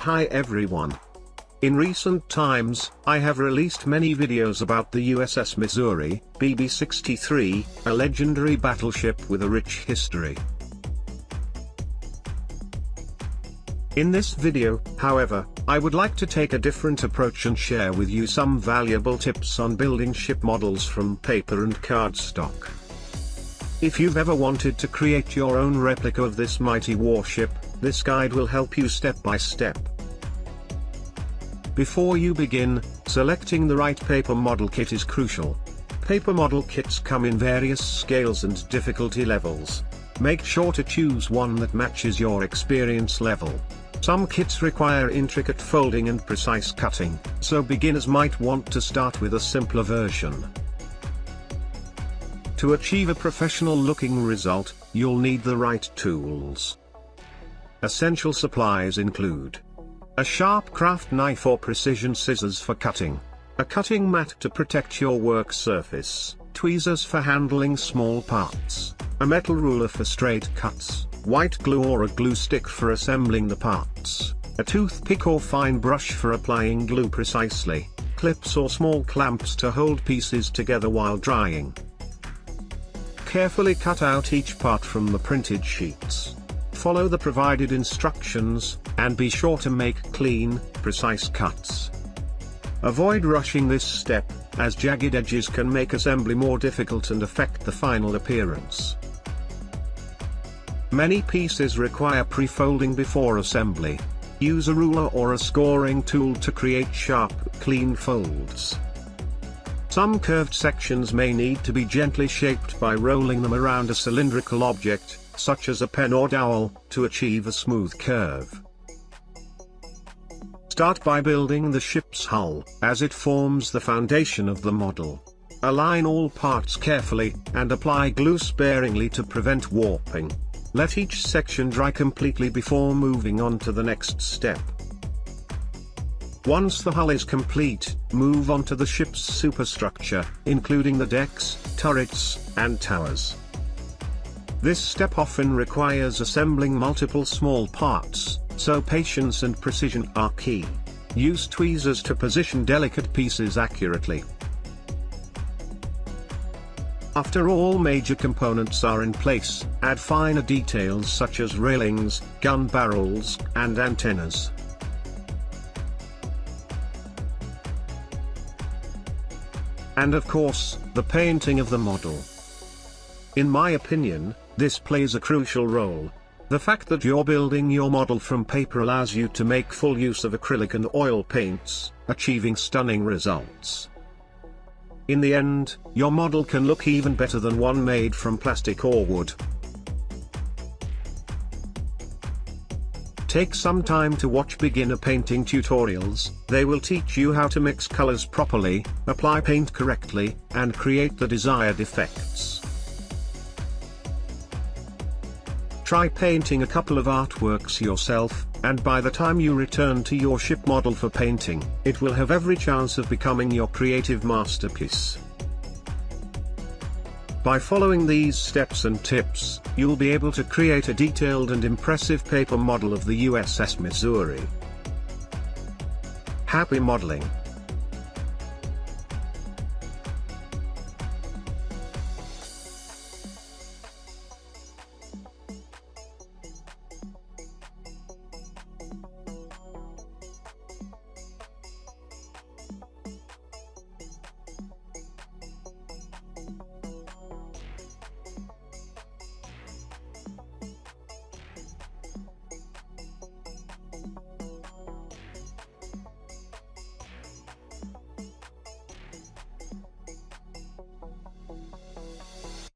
Hi everyone. In recent times, I have released many videos about the USS Missouri, BB-63, a legendary battleship with a rich history. In this video, however, I would like to take a different approach and share with you some valuable tips on building ship models from paper and cardstock. If you've ever wanted to create your own replica of this mighty warship, this guide will help you step by step. Before you begin, selecting the right paper model kit is crucial. Paper model kits come in various scales and difficulty levels. Make sure to choose one that matches your experience level. Some kits require intricate folding and precise cutting, so beginners might want to start with a simpler version. To achieve a professional-looking result, you'll need the right tools. Essential supplies include a sharp craft knife or precision scissors for cutting, a cutting mat to protect your work surface, tweezers for handling small parts, a metal ruler for straight cuts, white glue or a glue stick for assembling the parts, a toothpick or fine brush for applying glue precisely, clips or small clamps to hold pieces together while drying. Carefully cut out each part from the printed sheets. Follow the provided instructions, and be sure to make clean, precise cuts. Avoid rushing this step, as jagged edges can make assembly more difficult and affect the final appearance. Many pieces require pre-folding before assembly. Use a ruler or a scoring tool to create sharp, clean folds. Some curved sections may need to be gently shaped by rolling them around a cylindrical object, such as a pen or dowel, to achieve a smooth curve. Start by building the ship's hull, as it forms the foundation of the model. Align all parts carefully, and apply glue sparingly to prevent warping. Let each section dry completely before moving on to the next step. Once the hull is complete, move on to the ship's superstructure, including the decks, turrets, and towers. This step often requires assembling multiple small parts, so patience and precision are key. Use tweezers to position delicate pieces accurately. After all major components are in place, add finer details such as railings, gun barrels, and antennas. And of course, the painting of the model. In my opinion, this plays a crucial role. The fact that you're building your model from paper allows you to make full use of acrylic and oil paints, achieving stunning results. In the end, your model can look even better than one made from plastic or wood. Take some time to watch beginner painting tutorials. They will teach you how to mix colors properly, apply paint correctly, and create the desired effects. Try painting a couple of artworks yourself, and by the time you return to your ship model for painting, it will have every chance of becoming your creative masterpiece. By following these steps and tips, you'll be able to create a detailed and impressive paper model of the USS Missouri. Happy modeling!